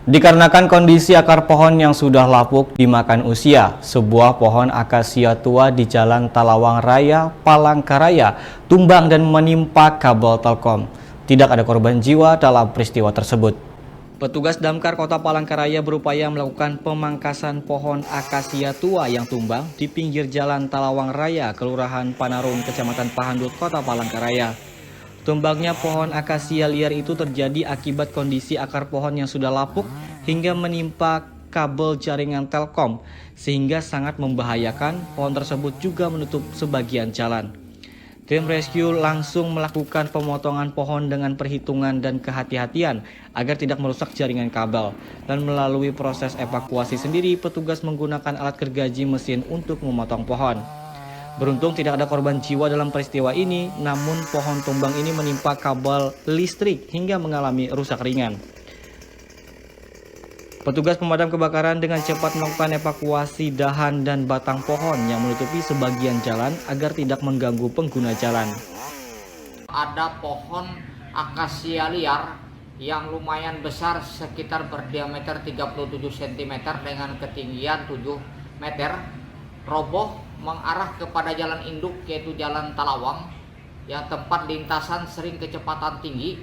Dikarenakan kondisi akar pohon yang sudah lapuk dimakan usia, sebuah pohon akasia tua di Jalan Talawang Raya, Palangkaraya, tumbang dan menimpa kabel Telkom. Tidak ada korban jiwa dalam peristiwa tersebut. Petugas Damkar Kota Palangkaraya berupaya melakukan pemangkasan pohon akasia tua yang tumbang di pinggir Jalan Talawang Raya, Kelurahan Panarung, Kecamatan Pahandut, Kota Palangkaraya. Tumbangnya pohon akasia liar itu terjadi akibat kondisi akar pohon yang sudah lapuk hingga menimpa kabel jaringan Telkom, sehingga sangat membahayakan. Pohon tersebut juga menutup sebagian jalan. Tim rescue langsung melakukan pemotongan pohon dengan perhitungan dan kehati-hatian agar tidak merusak jaringan kabel. Dan melalui proses evakuasi sendiri, petugas menggunakan alat gergaji mesin untuk memotong pohon. Beruntung tidak ada korban jiwa dalam peristiwa ini, namun pohon tumbang ini menimpa kabel listrik hingga mengalami rusak ringan. Petugas pemadam kebakaran dengan cepat melakukan evakuasi dahan dan batang pohon yang menutupi sebagian jalan agar tidak mengganggu pengguna jalan. Ada pohon akasia liar yang lumayan besar, sekitar berdiameter 37 cm dengan ketinggian 7 meter, roboh mengarah kepada jalan induk yaitu Jalan Talawang yang tempat lintasan sering kecepatan tinggi,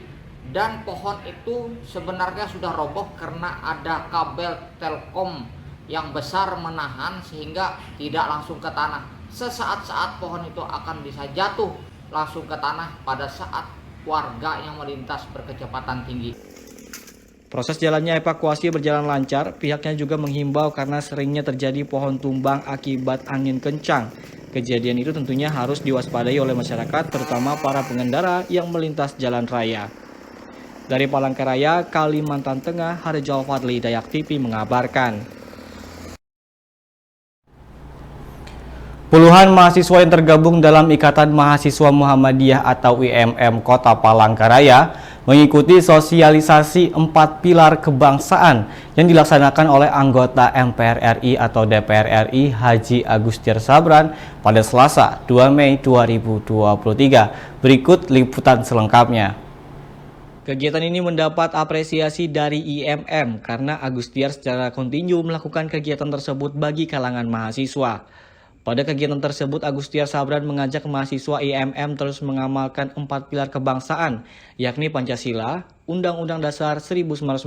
dan pohon itu sebenarnya sudah roboh karena ada kabel Telkom yang besar menahan sehingga tidak langsung ke tanah. Sesaat-saat pohon itu akan bisa jatuh langsung ke tanah pada saat warga yang melintas berkecepatan tinggi. Proses jalannya evakuasi berjalan lancar, pihaknya juga menghimbau karena seringnya terjadi pohon tumbang akibat angin kencang. Kejadian itu tentunya harus diwaspadai oleh masyarakat, terutama para pengendara yang melintas jalan raya. Dari Palangkaraya, Kalimantan Tengah, Harjal Fadli, Dayak TV mengabarkan. Puluhan mahasiswa yang tergabung dalam Ikatan Mahasiswa Muhammadiyah atau IMM Kota Palangkaraya mengikuti sosialisasi 4 pilar kebangsaan yang dilaksanakan oleh anggota MPR RI atau DPR RI Haji Agustiar Sabran pada Selasa 2 Mei 2023. Berikut liputan selengkapnya. Kegiatan ini mendapat apresiasi dari IMM karena Agustiar secara kontinu melakukan kegiatan tersebut bagi kalangan mahasiswa. Pada kegiatan tersebut, Agustiar Sabran mengajak mahasiswa IMM terus mengamalkan 4 pilar kebangsaan, yakni Pancasila, Undang-Undang Dasar 1945,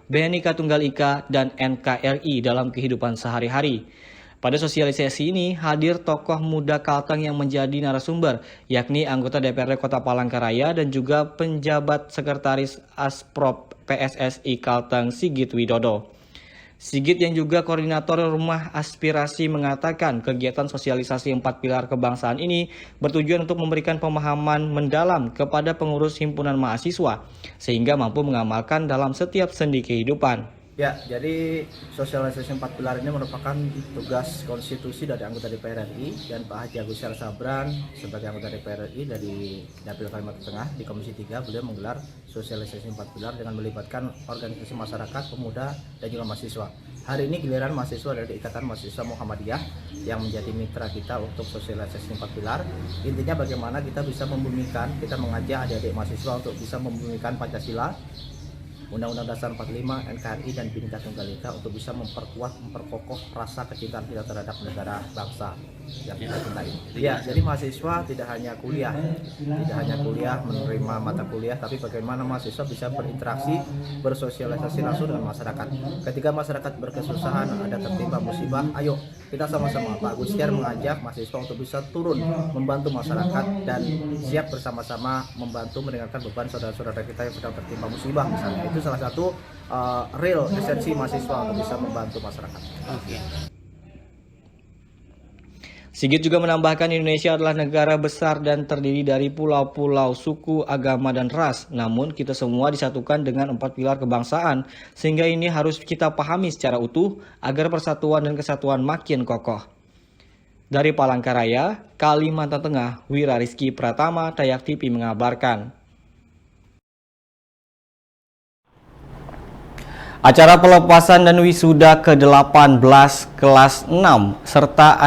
Bhinneka Tunggal Ika, dan NKRI dalam kehidupan sehari-hari. Pada sosialisasi ini hadir tokoh muda Kalteng yang menjadi narasumber, yakni anggota DPRD Kota Palangkaraya dan juga penjabat sekretaris Asprop PSSI Kalteng Sigit Widodo. Sigit yang juga koordinator Rumah Aspirasi mengatakan kegiatan sosialisasi 4 pilar kebangsaan ini bertujuan untuk memberikan pemahaman mendalam kepada pengurus himpunan mahasiswa sehingga mampu mengamalkan dalam setiap sendi kehidupan. Ya, jadi sosialisasi 4 pilar ini merupakan tugas konstitusi dari anggota DPR RI, dan Pak Haji Agustiar Sabran sebagai anggota DPR RI dari Dapil Kalimantan Tengah di Komisi 3, beliau menggelar sosialisasi 4 pilar dengan melibatkan organisasi masyarakat, pemuda, dan juga mahasiswa. Hari ini giliran mahasiswa dari Ikatan Mahasiswa Muhammadiyah yang menjadi mitra kita untuk sosialisasi 4 pilar. Intinya bagaimana kita bisa membumikan, kita mengajak adik-adik mahasiswa untuk bisa membumikan Pancasila, Undang-Undang Dasar 45, NKRI, dan Bhinneka Tunggal Ika untuk bisa memperkuat, memperkokoh rasa kecintaan kita terhadap negara bangsa yang kita cintai. Ya, jadi mahasiswa tidak hanya kuliah, menerima mata kuliah, tapi bagaimana mahasiswa bisa berinteraksi, bersosialisasi langsung dengan masyarakat. Ketika masyarakat berkesusahan, ada tertimpa musibah, ayo kita sama-sama. Pak Agustiar mengajak mahasiswa untuk bisa turun membantu masyarakat dan siap bersama-sama membantu meringankan beban saudara-saudara kita yang sedang tertimpa musibah misalnya. Itu salah satu real esensi mahasiswa untuk bisa membantu masyarakat. Sigit juga menambahkan Indonesia adalah negara besar dan terdiri dari pulau-pulau, suku, agama, dan ras. Namun kita semua disatukan dengan 4 pilar kebangsaan, sehingga ini harus kita pahami secara utuh agar persatuan dan kesatuan makin kokoh. Dari Palangkaraya, Kalimantan Tengah, Wira Rizky Pratama, Dayak TV mengabarkan. Acara pelepasan dan wisuda ke-18 kelas 6 serta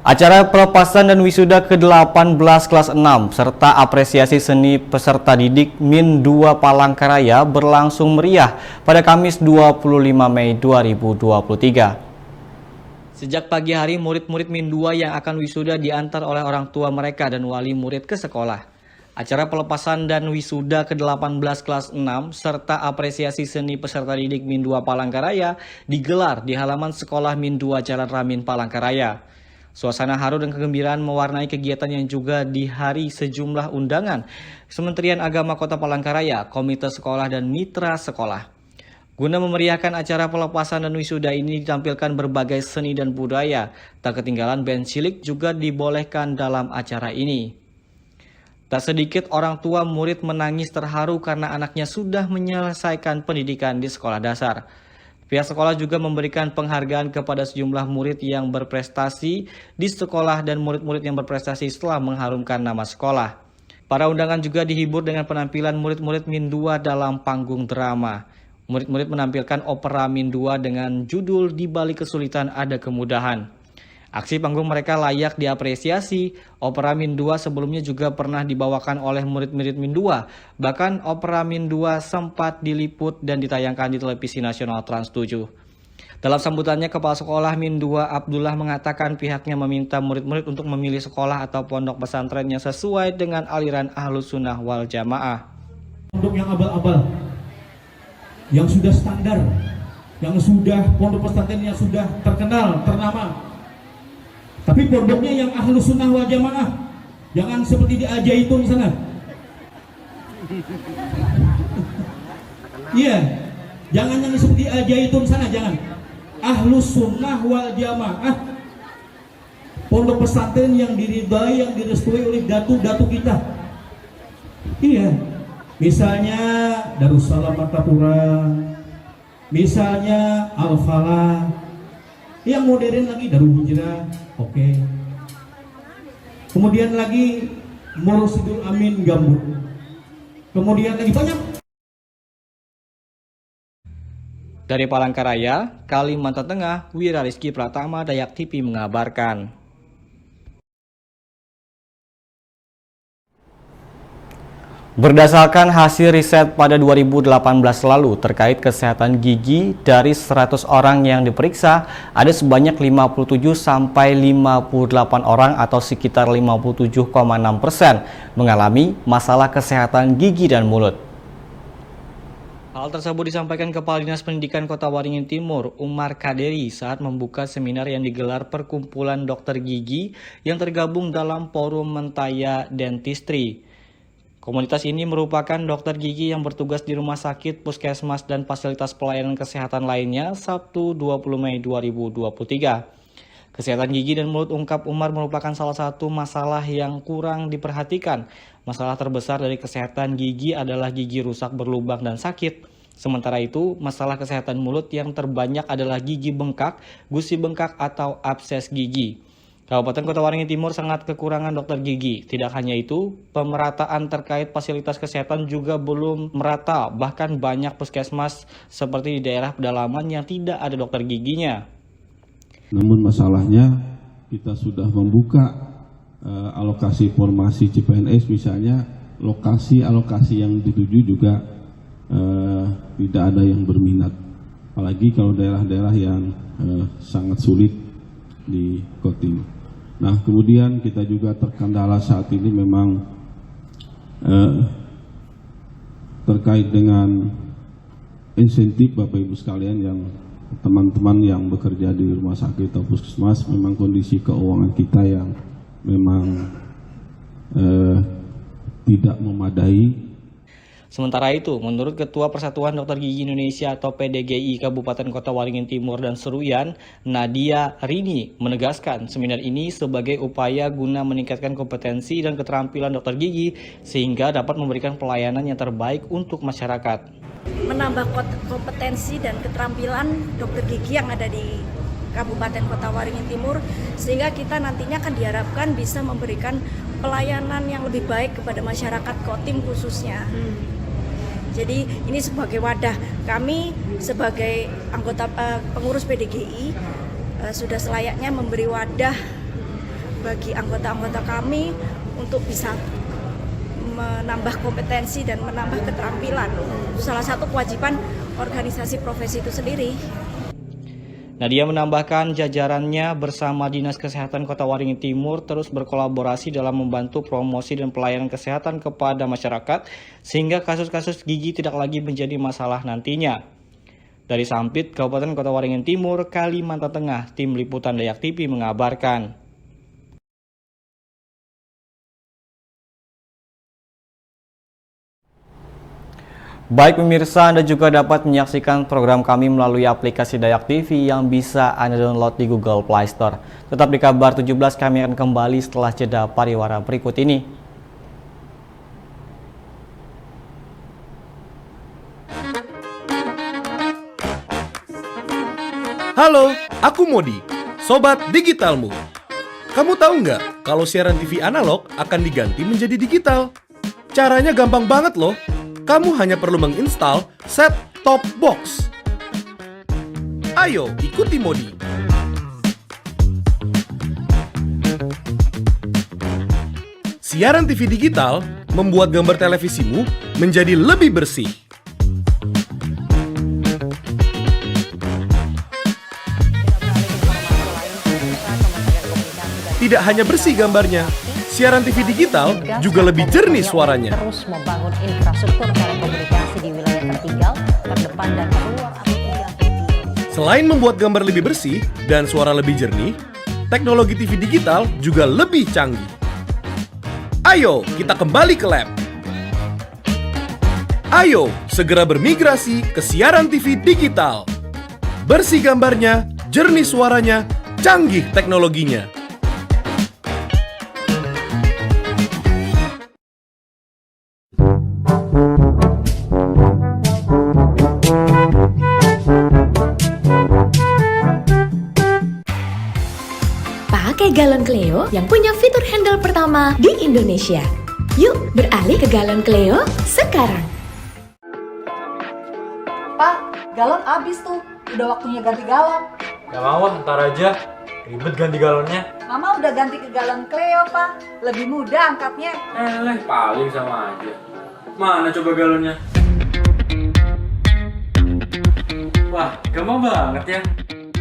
Acara pelepasan dan wisuda ke-18 kelas 6 serta apresiasi seni peserta didik Min 2 Palangkaraya berlangsung meriah pada Kamis 25 Mei 2023. Sejak pagi hari, murid-murid Min 2 yang akan wisuda diantar oleh orang tua mereka dan wali murid ke sekolah. Acara pelepasan dan wisuda ke-18 kelas 6 serta apresiasi seni peserta didik Min 2 Palangkaraya digelar di halaman sekolah Min 2 Jalan Ramin Palangkaraya. Suasana haru dan kegembiraan mewarnai kegiatan yang juga dihari sejumlah undangan Kementerian Agama Kota Palangkaraya, komite sekolah dan mitra sekolah. Guna memeriahkan acara pelepasan dan wisuda ini ditampilkan berbagai seni dan budaya. Tak ketinggalan band cilik juga dibolehkan dalam acara ini. Tak sedikit orang tua murid menangis terharu karena anaknya sudah menyelesaikan pendidikan di sekolah dasar. Pihak sekolah juga memberikan penghargaan kepada sejumlah murid yang berprestasi di sekolah dan murid-murid yang berprestasi setelah mengharumkan nama sekolah. Para undangan juga dihibur dengan penampilan murid-murid Min 2 dalam panggung drama. Murid-murid menampilkan opera Min 2 dengan judul Di Balik Kesulitan Ada Kemudahan. Aksi panggung mereka layak diapresiasi. Opera Min 2 sebelumnya juga pernah dibawakan oleh murid-murid Min 2. Bahkan opera Min 2 sempat diliput dan ditayangkan di televisi nasional Trans 7. Dalam sambutannya, Kepala Sekolah Min 2 Abdullah mengatakan pihaknya meminta murid-murid untuk memilih sekolah atau pondok pesantren yang sesuai dengan aliran Ahlus Sunnah wal Jamaah. Pondok yang abal-abal, yang sudah standar, yang sudah pondok pesantren yang sudah terkenal, ternama. Tapi pondoknya yang Ahlus Sunnah wal Jamaah, jangan seperti di Al-Zaitun sana. Iya, jangan yang seperti Al-Zaitun sana, jangan. Ahlus Sunnah wal Jamaah, pondok pesantren yang diridai, yang direstui oleh datu-datu kita. Iya, misalnya Darussalam Martapura, misalnya Al-Falah, yang modern lagi Darul Hijrah, oke. Kemudian lagi Mursidul Amin Gambut. Kemudian lagi banyak. Dari Palangkaraya, Kalimantan Tengah, Wira Rizky Pratama, Dayak TV mengabarkan. Berdasarkan hasil riset pada 2018 lalu terkait kesehatan gigi, dari 100 orang yang diperiksa, ada sebanyak 57 sampai 58 orang atau sekitar 57,6% mengalami masalah kesehatan gigi dan mulut. Hal tersebut disampaikan Kepala Dinas Pendidikan Kota Waringin Timur, Umar Kaderi, saat membuka seminar yang digelar Perkumpulan Dokter Gigi yang tergabung dalam Forum Mentaya Dentistry. Komunitas ini merupakan dokter gigi yang bertugas di rumah sakit, puskesmas, dan fasilitas pelayanan kesehatan lainnya Sabtu 20 Mei 2023. Kesehatan gigi dan mulut, ungkap Umar, merupakan salah satu masalah yang kurang diperhatikan. Masalah terbesar dari kesehatan gigi adalah gigi rusak, berlubang, dan sakit. Sementara itu, masalah kesehatan mulut yang terbanyak adalah gigi bengkak, gusi bengkak, atau abses gigi. Kabupaten Kota Waringin Timur sangat kekurangan dokter gigi. Tidak hanya itu, pemerataan terkait fasilitas kesehatan juga belum merata. Bahkan banyak puskesmas seperti di daerah pedalaman yang tidak ada dokter giginya. Namun masalahnya kita sudah membuka alokasi formasi CPNS, misalnya lokasi alokasi yang dituju juga tidak ada yang berminat. Apalagi kalau daerah-daerah yang sangat sulit di Kotim. Nah, kemudian kita juga terkendala saat ini memang terkait dengan insentif Bapak Ibu sekalian, yang teman-teman yang bekerja di rumah sakit atau puskesmas, memang kondisi keuangan kita yang memang tidak memadai. Sementara itu, menurut Ketua Persatuan Dokter Gigi Indonesia atau PDGI Kabupaten Kota Waringin Timur dan Seruyan, Nadia Rini, menegaskan seminar ini sebagai upaya guna meningkatkan kompetensi dan keterampilan dokter gigi sehingga dapat memberikan pelayanan yang terbaik untuk masyarakat. Menambah kompetensi dan keterampilan dokter gigi yang ada di Kabupaten Kota Waringin Timur, sehingga kita nantinya akan diharapkan bisa memberikan pelayanan yang lebih baik kepada masyarakat Kotim khususnya. Jadi ini sebagai wadah, kami sebagai anggota pengurus PDGI sudah selayaknya memberi wadah bagi anggota-anggota kami untuk bisa menambah kompetensi dan menambah keterampilan. Salah satu kewajiban organisasi profesi itu sendiri. Nadia menambahkan jajarannya bersama Dinas Kesehatan Kota Waringin Timur terus berkolaborasi dalam membantu promosi dan pelayanan kesehatan kepada masyarakat sehingga kasus-kasus gigi tidak lagi menjadi masalah nantinya. Dari Sampit, Kabupaten Kota Waringin Timur, Kalimantan Tengah, Tim Liputan Dayak TV mengabarkan. Baik pemirsa, Anda juga dapat menyaksikan program kami melalui aplikasi Dayak TV yang bisa Anda download di Google Play Store. Tetap di Kabar 17, kami akan kembali setelah jeda pariwara berikut ini. Halo, aku Modi, Sobat Digitalmu. Kamu tahu nggak kalau siaran TV analog akan diganti menjadi digital? Caranya gampang banget loh. Kamu hanya perlu menginstal set-top box. Ayo, ikuti Modi. Siaran TV digital membuat gambar televisimu menjadi lebih bersih. Tidak hanya bersih gambarnya, siaran TV digital juga lebih jernih suaranya. Terus membangun infrastruktur telekomunikasi di wilayah tertinggal, terdepan dan terluar. Selain membuat gambar lebih bersih dan suara lebih jernih, teknologi TV digital juga lebih canggih. Ayo, kita kembali ke lab. Ayo, segera bermigrasi ke siaran TV digital. Bersih gambarnya, jernih suaranya, canggih teknologinya. Pakai galon Cleo yang punya fitur handle pertama di Indonesia. Yuk beralih ke galon Cleo sekarang. Pak, galon habis tuh. Udah waktunya ganti galon. Gak mau, ntar aja. Ribet ganti galonnya. Mama udah ganti ke galon Cleo, Pak. Lebih mudah angkatnya. Paling sama aja. Mana coba galonnya? Wah, gampang banget ya.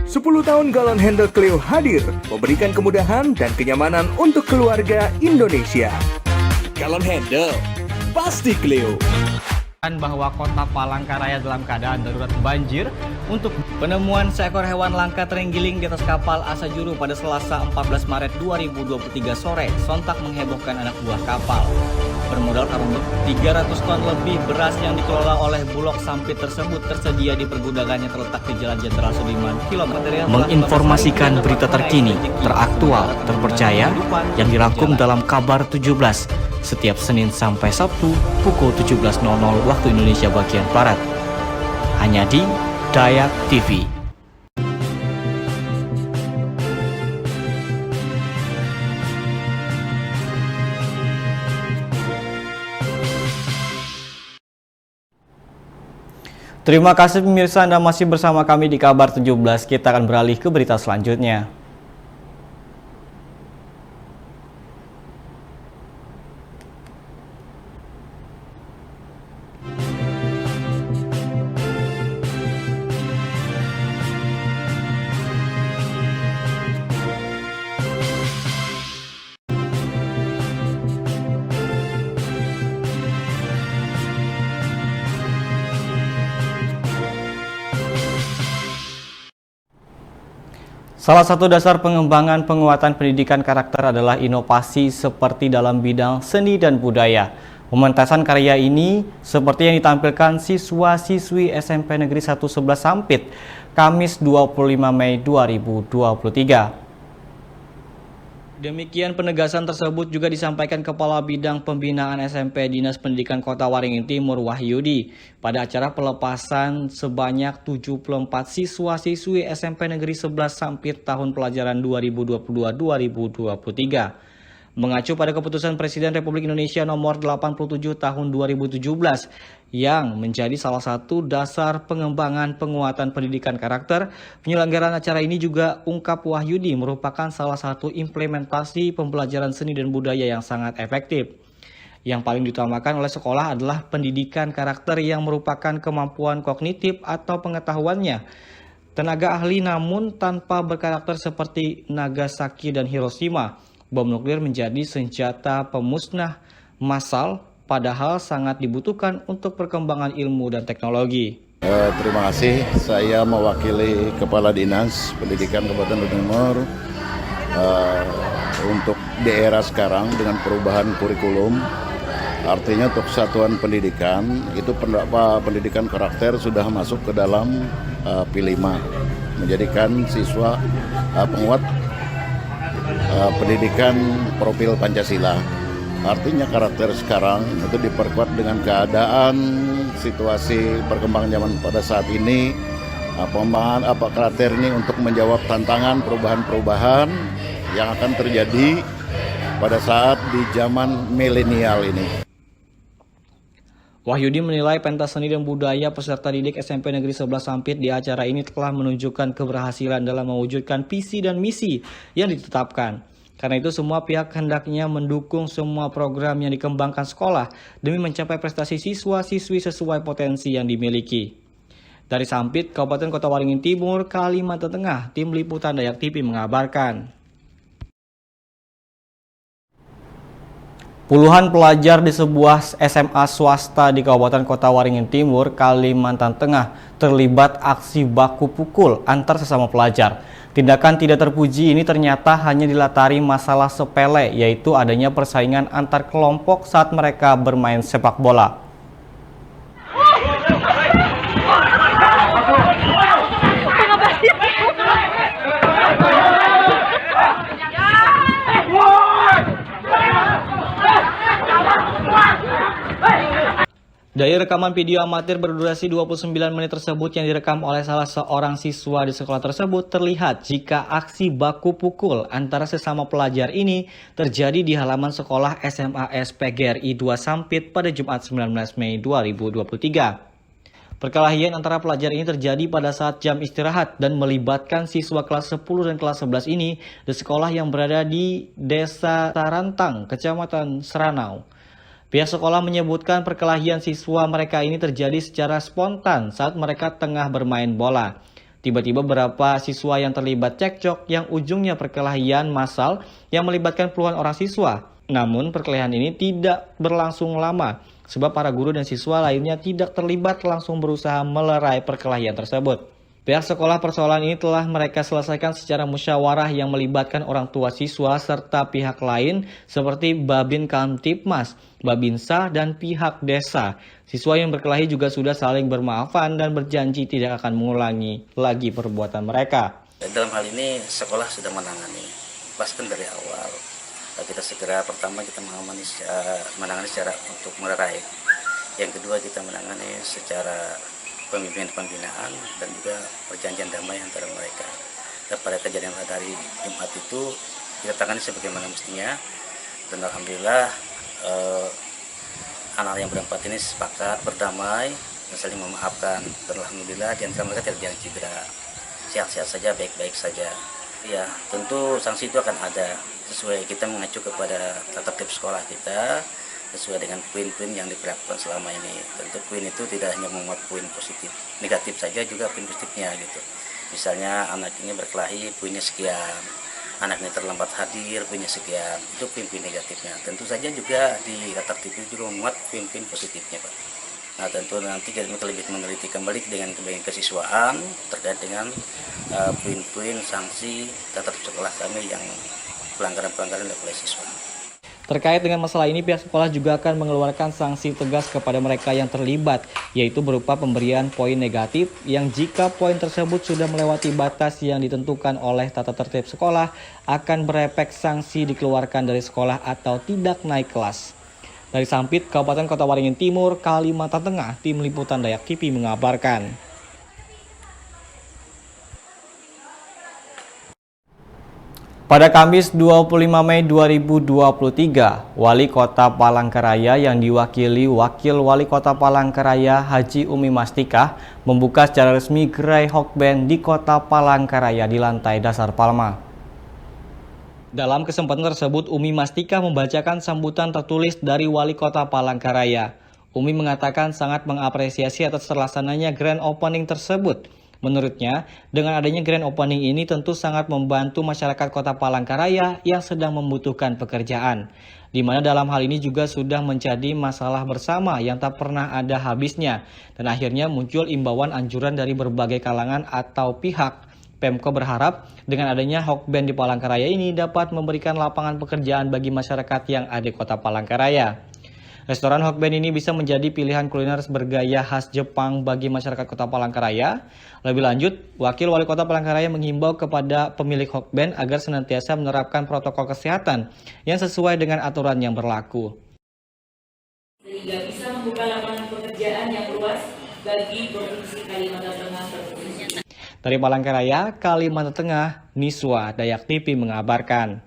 10 tahun galon handle Cleo hadir, memberikan kemudahan dan kenyamanan untuk keluarga Indonesia. Galon handle, pasti Cleo. Bahwa kota Palangkaraya dalam keadaan darurat banjir untuk penemuan seekor hewan langka terenggiling di atas kapal Asajuru pada Selasa 14 Maret 2023 sore sontak menghebohkan anak buah kapal. Bermodal karung 300 ton lebih beras yang dikelola oleh Bulog Sampit tersebut tersedia di pergudangan yang terletak di Jalan Jenderal Sudirman kilometer. Menginformasikan berita terkini, teraktual, terpercaya yang dirangkum dalam Kabar 17 setiap Senin sampai Sabtu pukul 17.00 waktu Indonesia bagian Barat. Hanya di Dayak TV. Terima kasih pemirsa, Anda masih bersama kami di Kabar 17. Kita akan beralih ke berita selanjutnya. Salah satu dasar pengembangan penguatan pendidikan karakter adalah inovasi seperti dalam bidang seni dan budaya. Pementasan karya ini seperti yang ditampilkan siswa-siswi SMP Negeri 1 11 Sampit, Kamis 25 Mei 2023. Demikian penegasan tersebut juga disampaikan Kepala Bidang Pembinaan SMP Dinas Pendidikan Kota Waringin Timur Wahyudi pada acara pelepasan sebanyak 74 siswa-siswi SMP Negeri 11 Sampit tahun pelajaran 2022-2023. Mengacu pada keputusan Presiden Republik Indonesia nomor 87 tahun 2017 yang menjadi salah satu dasar pengembangan penguatan pendidikan karakter, penyelenggaraan acara ini juga ungkap Wahyudi merupakan salah satu implementasi pembelajaran seni dan budaya yang sangat efektif. Yang paling diutamakan oleh sekolah adalah pendidikan karakter yang merupakan kemampuan kognitif atau pengetahuannya. Tenaga ahli namun tanpa berkarakter seperti Nagasaki dan Hiroshima. Bom nuklir menjadi senjata pemusnah massal, padahal sangat dibutuhkan untuk perkembangan ilmu dan teknologi. Terima kasih, saya mewakili Kepala Dinas Pendidikan Kabupaten Timur untuk di era sekarang dengan perubahan kurikulum. Artinya untuk satuan pendidikan, itu pendidikan karakter sudah masuk ke dalam P5, menjadikan siswa penguat pendidikan profil Pancasila. Artinya karakter sekarang itu diperkuat dengan keadaan situasi perkembangan zaman pada saat ini. Pengembangan karakter ini untuk menjawab tantangan perubahan-perubahan yang akan terjadi pada saat di zaman milenial ini. Wahyudi menilai pentas seni dan budaya peserta didik SMP Negeri 11 Sampit di acara ini telah menunjukkan keberhasilan dalam mewujudkan visi dan misi yang ditetapkan. Karena itu semua pihak hendaknya mendukung semua program yang dikembangkan sekolah demi mencapai prestasi siswa-siswi sesuai potensi yang dimiliki. Dari Sampit, Kabupaten Kota Waringin Timur, Kalimantan Tengah, Tim Liputan Dayak TV mengabarkan. Puluhan pelajar di sebuah SMA swasta di Kabupaten Kota Waringin Timur, Kalimantan Tengah terlibat aksi baku pukul antar sesama pelajar. Tindakan tidak terpuji ini ternyata hanya dilatari masalah sepele, yaitu adanya persaingan antar kelompok saat mereka bermain sepak bola. Dari rekaman video amatir berdurasi 29 menit tersebut yang direkam oleh salah seorang siswa di sekolah tersebut, terlihat jika aksi baku pukul antara sesama pelajar ini terjadi di halaman sekolah SMA SPGRI 2 Sampit pada Jumat 19 Mei 2023. Perkelahian antara pelajar ini terjadi pada saat jam istirahat dan melibatkan siswa kelas 10 dan kelas 11 ini di sekolah yang berada di Desa Tarantang, Kecamatan Seranau. Pihak sekolah menyebutkan perkelahian siswa mereka ini terjadi secara spontan saat mereka tengah bermain bola. Tiba-tiba beberapa siswa yang terlibat cekcok yang ujungnya perkelahian massal yang melibatkan puluhan orang siswa. Namun perkelahian ini tidak berlangsung lama sebab para guru dan siswa lainnya tidak terlibat langsung berusaha melerai perkelahian tersebut. Pihak sekolah persoalan ini telah mereka selesaikan secara musyawarah yang melibatkan orang tua siswa serta pihak lain seperti Babin Kamtipmas, Babinsa, dan pihak desa. Siswa yang berkelahi juga sudah saling bermaafan dan berjanji tidak akan mengulangi lagi perbuatan mereka. Dalam hal ini sekolah sudah menangani, bahkan dari awal. Kita segera pertama kita menangani secara untuk melerai. Yang kedua kita menangani secara pembinaan dan juga perjanjian damai antara mereka. Dan pada kejadian dari Jumat itu kita tangani sebagaimana mestinya, dan alhamdulillah anak yang berempat ini sepakat berdamai dan saling memaafkan, dan alhamdulillah di antara mereka tidak ada cedera, sehat-sehat saja, baik-baik saja. Ya tentu sanksi itu akan ada sesuai kita mengacu kepada tata tertib sekolah kita, sesuai dengan poin-poin yang diperlakukan selama ini. Tentu poin itu tidak hanya memuat poin positif, negatif saja, juga poin positifnya gitu. Misalnya anak ini berkelahi, poinnya sekian. Anak ini terlambat hadir, poinnya sekian. Itu poin-poin negatifnya. Tentu saja juga di tata tertib itu juga memuat poin-poin positifnya, Pak. Nah tentu nanti kita lebih meneliti kembali dengan kesiswaan terkait dengan poin-poin sanksi tata tertib sekolah kami yang pelanggaran-pelanggaran oleh siswa. Terkait dengan masalah ini, pihak sekolah juga akan mengeluarkan sanksi tegas kepada mereka yang terlibat, yaitu berupa pemberian poin negatif yang jika poin tersebut sudah melewati batas yang ditentukan oleh tata tertib sekolah, akan berefek sanksi dikeluarkan dari sekolah atau tidak naik kelas. Dari Sampit, Kabupaten Kota Waringin Timur, Kalimantan Tengah, Tim Liputan Dayak TV mengabarkan. Pada Kamis 25 Mei 2023, Wali Kota Palangkaraya yang diwakili Wakil Wali Kota Palangkaraya Haji Umi Mastikah membuka secara resmi gerai Hokben di Kota Palangkaraya di lantai dasar Palma. Dalam kesempatan tersebut, Umi Mastikah membacakan sambutan tertulis dari Wali Kota Palangkaraya. Umi mengatakan sangat mengapresiasi atas terlaksananya grand opening tersebut. Menurutnya, dengan adanya grand opening ini tentu sangat membantu masyarakat Kota Palangkaraya yang sedang membutuhkan pekerjaan. Di mana dalam hal ini juga sudah menjadi masalah bersama yang tak pernah ada habisnya. Dan akhirnya muncul imbauan anjuran dari berbagai kalangan atau pihak. Pemko berharap dengan adanya Hokben di Palangkaraya ini dapat memberikan lapangan pekerjaan bagi masyarakat yang ada di Kota Palangkaraya. Restoran Hokben ini bisa menjadi pilihan kuliner bergaya khas Jepang bagi masyarakat Kota Palangkaraya. Lebih lanjut, Wakil Wali Kota Palangkaraya menghimbau kepada pemilik Hokben agar senantiasa menerapkan protokol kesehatan yang sesuai dengan aturan yang berlaku. Sehingga bisa membuka lapangan pekerjaan yang luas bagi Provinsi Kalimantan Tengah terkhususnya. Dari Palangkaraya, Kalimantan Tengah, Niswa Dayak TV mengabarkan.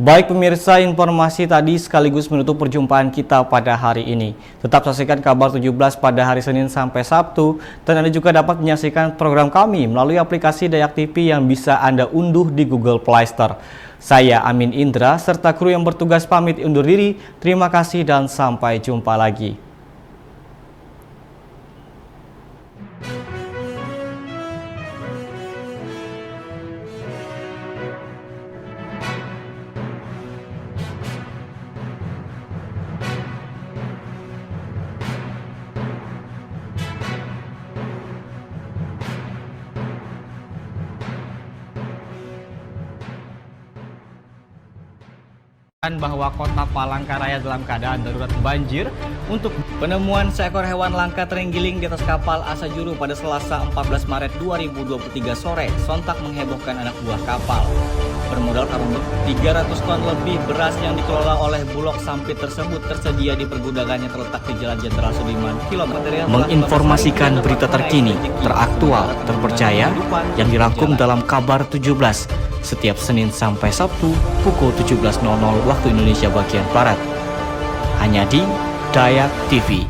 Baik pemirsa, informasi tadi sekaligus menutup perjumpaan kita pada hari ini. Tetap saksikan kabar 17 pada hari Senin sampai Sabtu, dan Anda juga dapat menyaksikan program kami melalui aplikasi Dayak TV yang bisa Anda unduh di Google Play Store. Saya Amin Indra serta kru yang bertugas pamit undur diri. Terima kasih dan sampai jumpa lagi. Bahwa Kota Palangkaraya dalam keadaan darurat banjir untuk penemuan seekor hewan langka terenggiling di atas kapal Asajuru pada Selasa 14 Maret 2023 sore sontak menghebohkan anak buah kapal. Bermodal karung 300 ton lebih beras yang dikelola oleh Bulog Sampit tersebut tersedia di pergudangan yang terletak di Jalan Jenderal Sudirman kilometer. Menginformasikan berita terkini, teraktual, terpercaya yang dirangkum dalam kabar 17. Setiap Senin sampai Sabtu pukul 17.00 waktu Indonesia bagian Barat. Hanya di Dayak TV.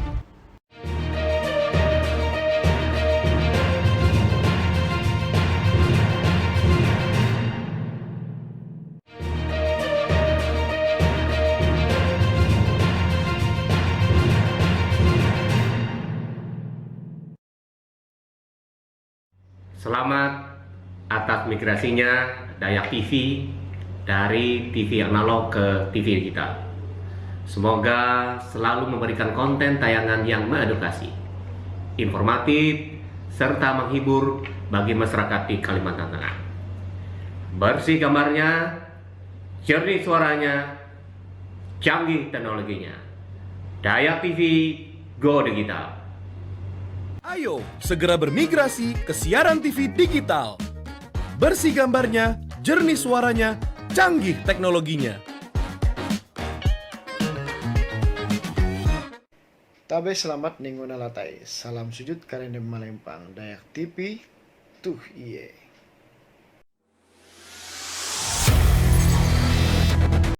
Selamat atas migrasinya Dayak TV dari TV analog ke TV digital. Semoga selalu memberikan konten tayangan yang mengedukasi, informatif, serta menghibur bagi masyarakat di Kalimantan Tengah. Bersih gambarnya, jernih suaranya, canggih teknologinya. Dayak TV, go digital. Ayo, segera bermigrasi ke siaran TV digital. Bersih gambarnya, jernih suaranya, canggih teknologinya. Tabe selamat ningguna latai. Salam sujud karena Malempang. Dayak TV tuh iye.